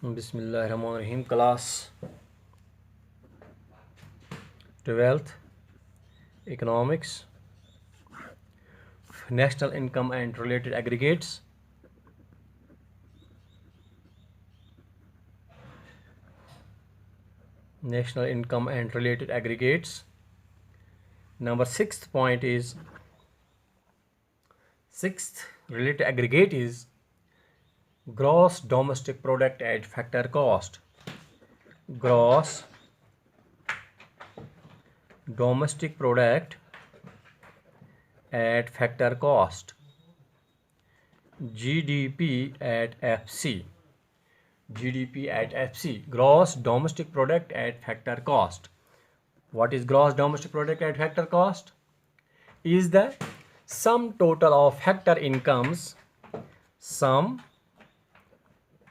बिस्मिल्लाहिर्रहमानिर्रहीम। Class 12th economics, national income and related aggregates. National income and related aggregates. Number sixth related aggregate is gross domestic product at factor cost. Gross domestic product at factor cost. GDP at FC. GDP at FC, gross domestic product at factor cost. What is gross domestic product at factor cost? Is the sum total of factor incomes. Sum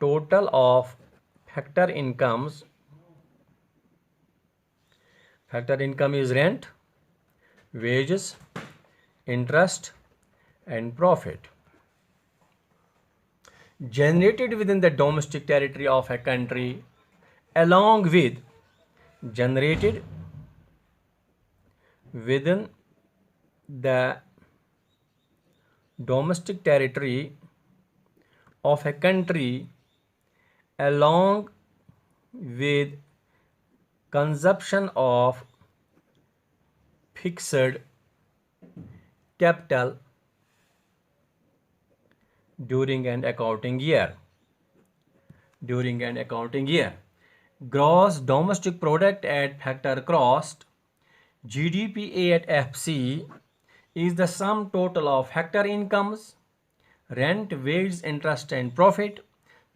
total of factor incomes. Factor income is rent, wages, interest and profit generated within the domestic territory of a country along with generated within the domestic territory of a country along with consumption of fixed capital during an accounting year. Gross domestic product at factor cost, GDP at FC, is the sum total of factor incomes, rent, wages, interest and profit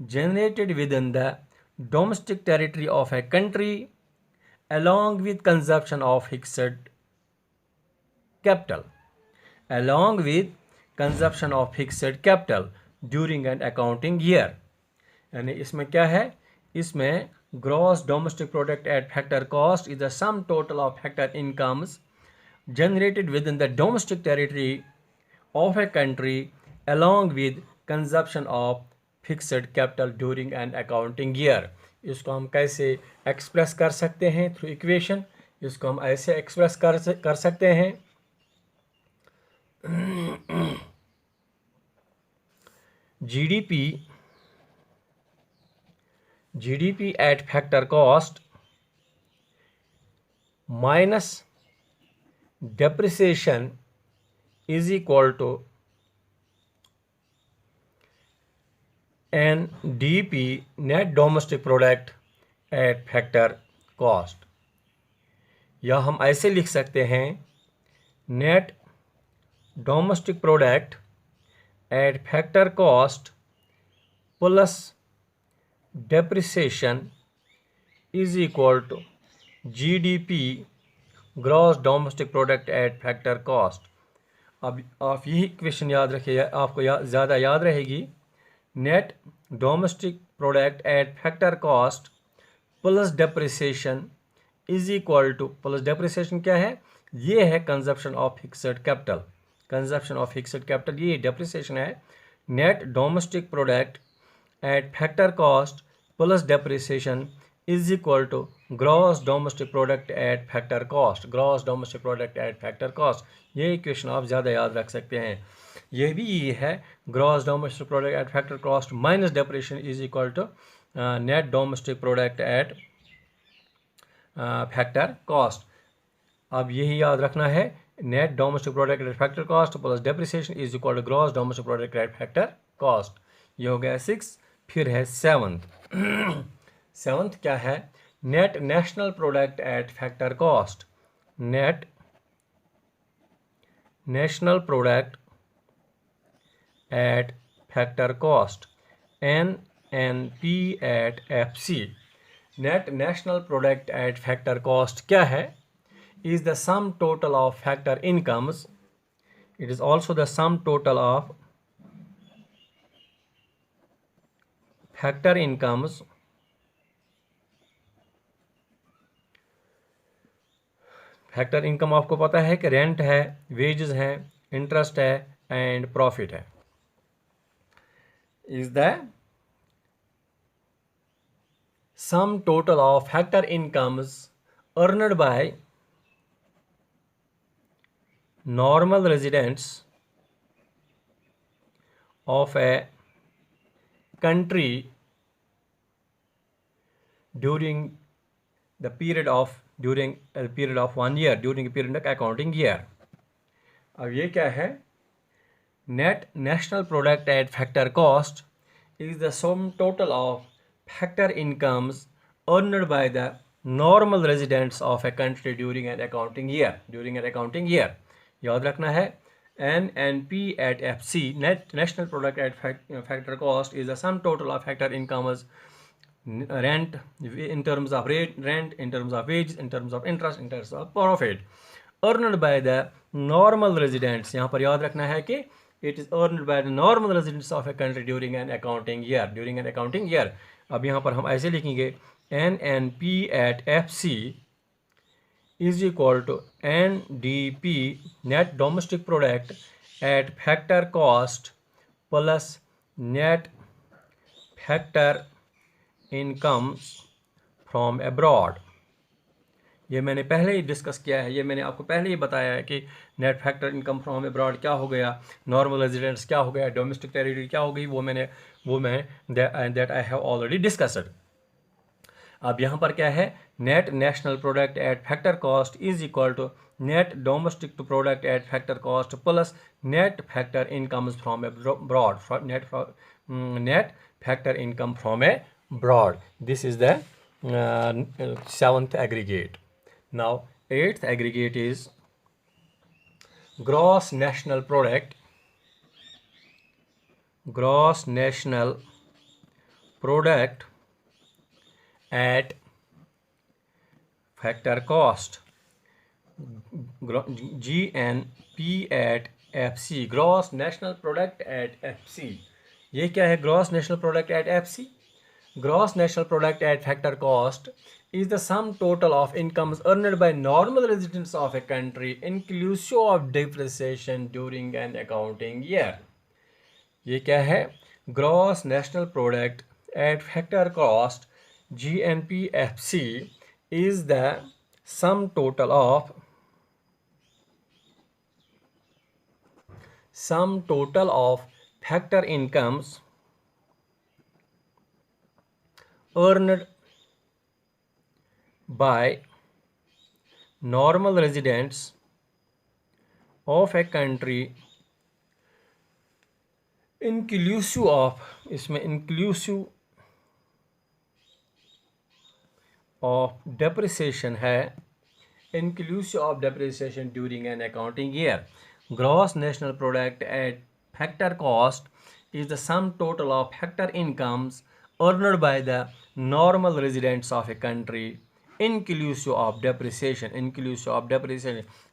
generated within the domestic territory of a country along with consumption of fixed capital during an accounting year. यानी इसमें क्या है, इसमें gross domestic product at factor cost is the sum total of factor incomes generated within the domestic territory of a country along with consumption of fixed capital during an accounting year. इसको हम कैसे express कर सकते हैं? Through equation. इसको हम ऐसे express कर सकते हैं, GDP at factor cost minus depreciation is equal to NDP, net domestic product at factor cost। या हम ऐसे लिख सकते हैं, net domestic product at factor cost plus depreciation is equal to GDP, gross domestic product at factor cost. अब आप यही equation याद रखिए, आपको ज़्यादा याद रहेगी। Net domestic product at factor cost plus depreciation is equal to, plus depreciation क्या है? ये है कंजप्शन ऑफ फिक्स्ड कैपिटल, ये डेप्रिसिएशन है। Net domestic product at factor cost plus depreciation is equal to gross domestic product at factor cost. ये equation आप ज़्यादा याद रख सकते हैं। ये भी ये है, gross domestic product at factor cost minus depreciation is equal to net domestic product at factor cost. अब यही याद रखना है, net domestic product at factor cost plus depreciation is equal to gross domestic product at factor cost. ये हो गया 6। फिर है 7th क्या है? Net national product at factor cost. Net national product at factor cost, NNP at FC। Net national product at factor cost क्या है? Is the sum total of factor incomes. It is also the sum total of factor incomes factor income आपको पता है कि rent है, wages है, interest है and profit है। Is the sum total of factor incomes earned by normal residents of a country during a period of 1 year, during a period of accounting year. अब ये क्या है? Net national product at factor cost is the sum total of factor incomes earned by the normal residents of a country during an accounting year. याद रखना है NNP at FC, net national product at factor cost, is the sum total of factor incomes, rent in terms of rent, in terms of wages, in terms of interest, in terms of profit, earned by the normal residents. यहाँ पर याद रखना है कि it is earned by the normal residents of a country during an accounting year. अब यहाँ पर हम ऐसे लिखेंगे NNP at FC is equal to NDP, net domestic product at factor cost, plus net factor incomes from abroad. ये मैंने पहले ही discuss किया है, ये मैंने आपको पहले ही बताया है कि net factor income from abroad क्या हो गया, नॉर्मल रेजिडेंट्स क्या हो गया, डोमेस्टिक टेरिटरी क्या हो गई, वो मैं that I have already discussed. अब यहाँ पर क्या है? Net national product at factor cost is equal to net domestic to product at factor cost plus net factor incomes from abroad, net factor income from abroad. This is the 7th aggregate. Now 8th aggregate is gross national product at factor cost, GNP at FC, gross national product at FC. ये क्या है? gross national product at FC. Gross national product at factor cost is the sum total of incomes earned by normal residents of a country inclusive of depreciation during an accounting year. ये क्या है? Gross national product at factor cost, GNPFC, is the sum total of factor incomes earned by normal residents of a country inclusive of, इसमें inclusive of depreciation है, inclusive of depreciation during an accounting year. Gross national product at factor cost is the sum total of factor incomes earned by the normal residents of a country inclusive of depreciation.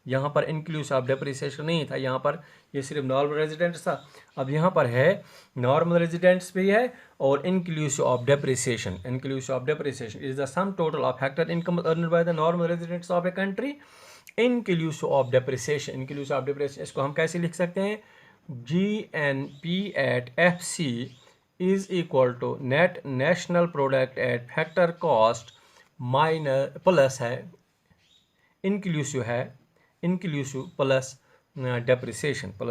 यहाँ पर inclusive of depreciation नहीं था, यहाँ पर ये सिर्फ normal residents था. अब यहाँ पर है normal residents भी है और inclusive of depreciation is the sum total of factor income earned by the normal residents of a country inclusive of depreciation. इसको हम कैसे लिख सकते हैं? GNP at FC is equal to net national product at factor cost minus plus है inclusive plus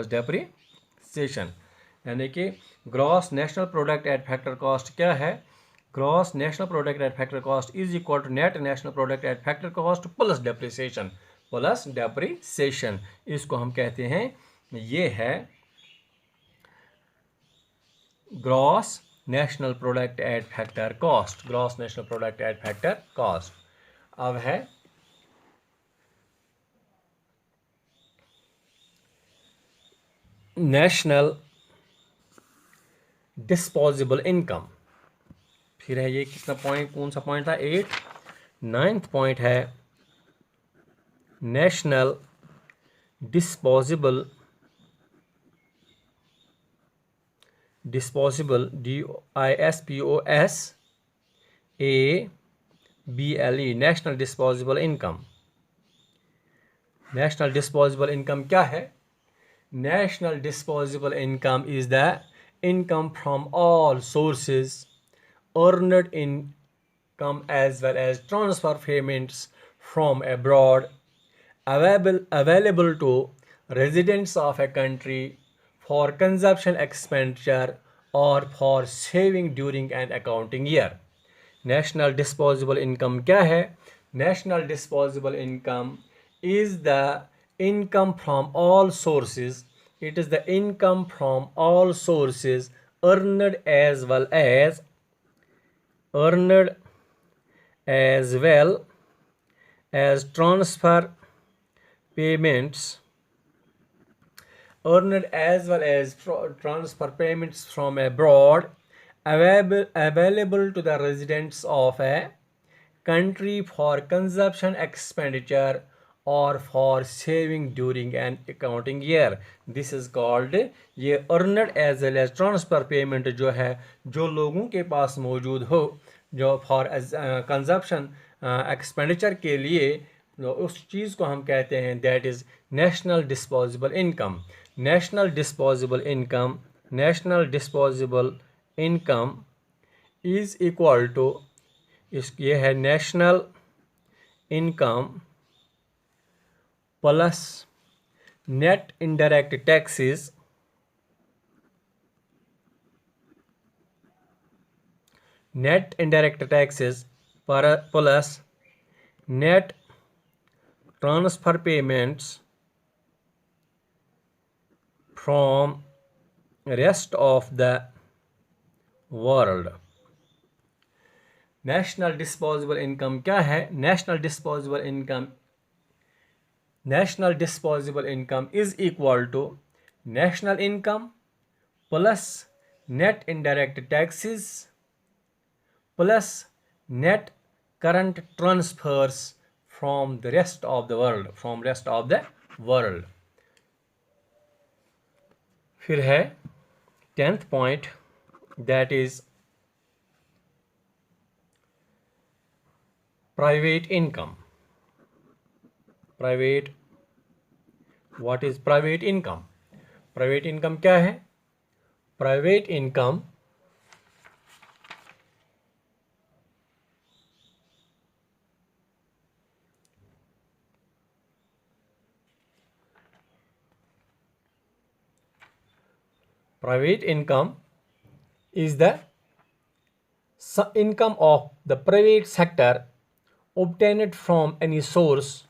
depreciation, यानी कि gross national product at factor cost क्या है? Gross national product at factor cost is equal to net national product at factor cost plus depreciation. इसको हम कहते हैं, ये है gross national product at factor cost. अब है national disposable income. फिर है ये कितना पॉइंट, कौन सा पॉइंट था? 8. 9th पॉइंट है national disposable DISPOSABLE, national disposable income. National disposable income क्या है? National disposable income is the income from all sources earned in income as well as transfer payments from abroad available to residents of a country for consumption expenditure or for saving during an accounting year. National disposable income क्या है? National disposable income is the income from all sources. It is the income from all sources earned as well as earned as well as transfer payments earned as well as transfer payments from abroad available to the residents of a country for consumption expenditure or for saving during an accounting year. This is called ये earned as well as transfer payment जो है जो लोगों के पास मौजूद हो जो for consumption expenditure के लिए उस चीज़ को हम कहते हैं that is national disposable income. National disposable income is equal to ये है national income plus net indirect taxes plus net transfer payments from rest of the world. National disposable income क्या है? National disposable income is equal to national income plus net indirect taxes plus net current transfers from the rest of the world. फिर है 10th point, that is private income. What is private income? Private income क्या है? Private income is the income of the private sector obtained from any source,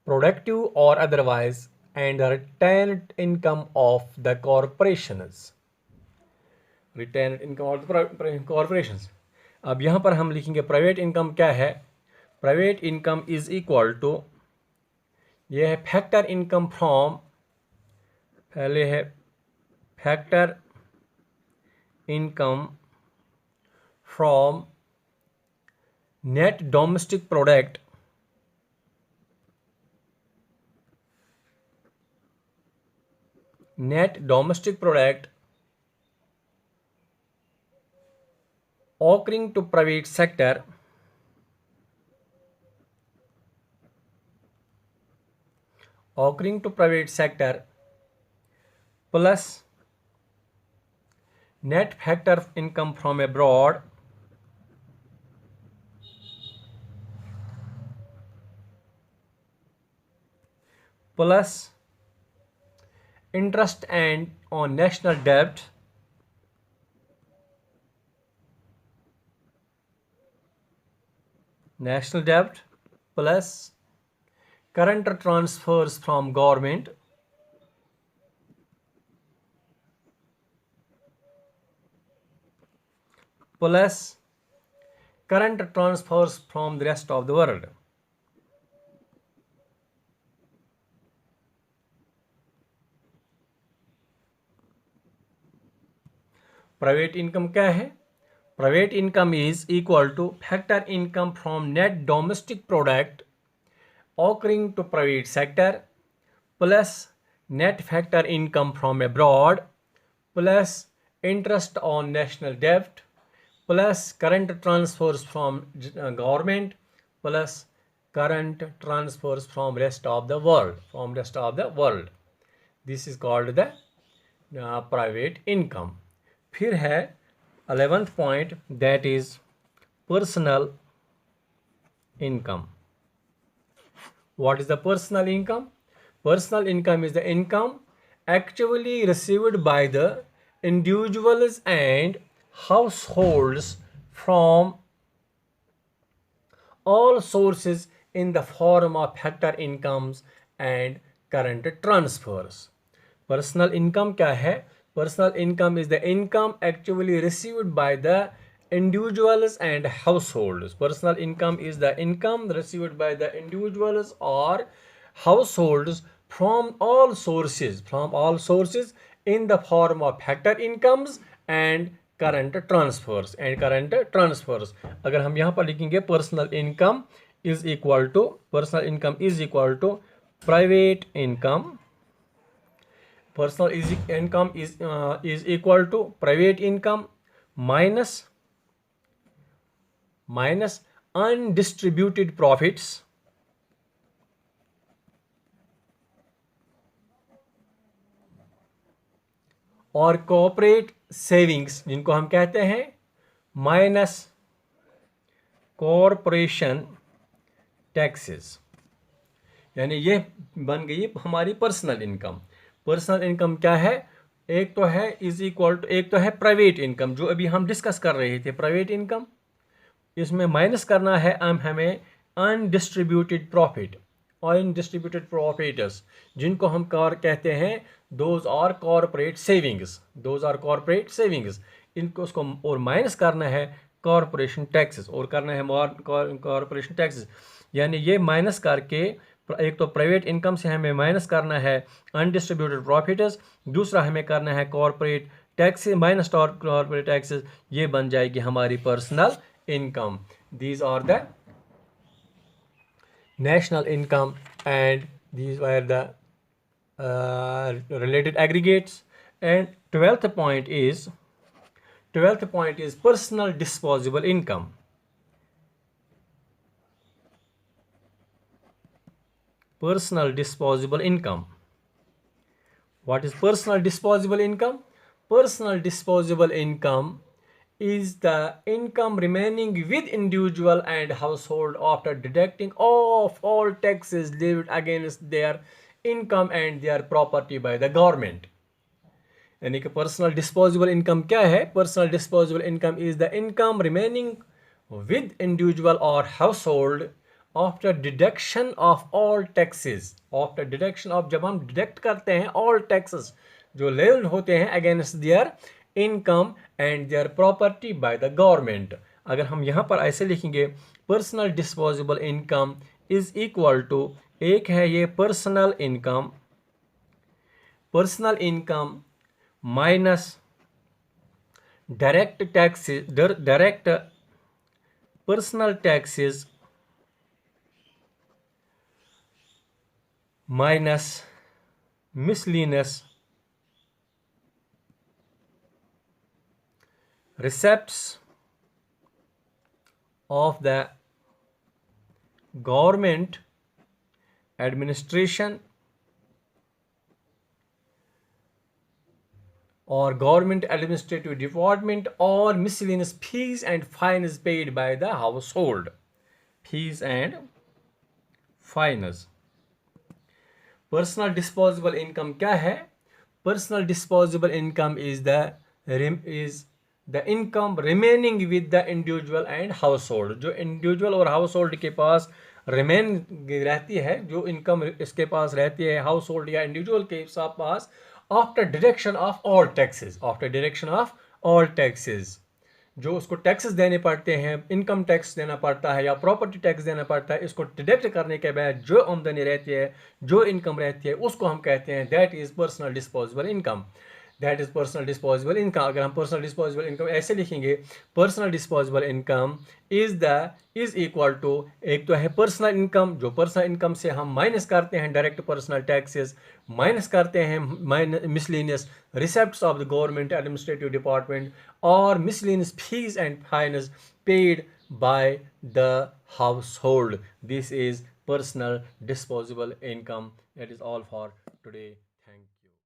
productive or otherwise, and the retained income of the corporations. अब यहाँ पर हम लिखेंगे private income क्या है? Private income is equal to ये है फैक्टर इनकम फ्रॉम, पहले है factor income from net domestic product occurring to private sector plus net factor income from abroad plus interest and on national debt plus current transfers from government plus current transfers from the rest of the world. Private income क्या है? Private income is equal two factor income from net domestic product occurring to private sector plus net factor income from abroad plus interest on national debt plus current transfers from government plus current transfers from rest of the world. This is called the private income. फिर है 11th point, that is personal income. What is the personal income? Personal income is the income actually received by the individuals and households from all sources in the form of factor incomes and current transfers. Personal income क्या है? Personal income is the income actually received by the individuals and households. Personal income is the income received by the individuals or households from all sources in the form of factor incomes and current transfers अगर हम यहाँ पर लिखेंगे personal income is equal to private income. Personal income is equal to private income minus undistributed profits और corporate savings जिनको हम कहते हैं माइनस कॉरपोरेशन टैक्सेस. यानी ये बन गई हमारी पर्सनल इनकम. पर्सनल इनकम क्या है? एक तो है प्राइवेट इनकम जो अभी हम डिस्कस कर रहे थे. प्राइवेट इनकम इसमें माइनस करना है हमें अनडिस्ट्रीब्यूटेड प्रॉफिट्स जिनको हम कहते हैं दोज आर कॉर्पोरेट सेविंग्स. इनको उसको और माइनस करना है कॉरपोरेशन टैक्सेस कॉरपोरेशन टैक्सेस. यानी ये माइनस करके एक तो प्राइवेट इनकम से हमें माइनस करना है अनडिस्ट्रीब्यूटेड प्रॉफिट्स, दूसरा हमें करना है corporate taxes minus corporate taxes. ये बन जाएगी हमारी personal income. These are the national income and these were the related aggregates. And 12th point is personal disposable income. What is personal disposable income? Personal disposable income is the income remaining with individual and household after deducting of all taxes levied against their income and their property by the government. यानी कि personal disposable income क्या है? Personal disposable income is the income remaining with individual और household after deduction of all taxes. जब हम deduct करते हैं all taxes जो लेवल होते हैं against their income and their property by the government. अगर हम यहाँ पर ऐसे लिखेंगे personal disposable income is equal to एक है ये personal income minus direct personal taxes minus miscellaneous receipts of the government administration or government administrative department or miscellaneous fees and fines paid by the household. Personal disposable income क्या है? Personal disposable income is the income remaining with the individual and household. जो individual और household के पास remain रहती है, जो income इसके पास रहती है household या individual के पास after deduction of all taxes जो उसको टैक्सेस देने पड़ते हैं, इनकम टैक्स देना पड़ता है या प्रॉपर्टी टैक्स देना पड़ता है, इसको डिडक्ट करने के बाद जो आमदनी रहती है, जो इनकम रहती है, उसको हम कहते हैं that is personal disposable income. अगर हम पर्सनल डिस्पोजेबल इनकम ऐसे लिखेंगे personal disposable income is equal to एक तो है पर्सनल इनकम जो पर्सनल इनकम से हम माइनस करते हैं डायरेक्ट पर्सनल टैक्सेस, माइनस करते हैं miscellaneous receipts of the government administrative department और miscellaneous fees and fines paid by the household. This is personal disposable income. That is all for today.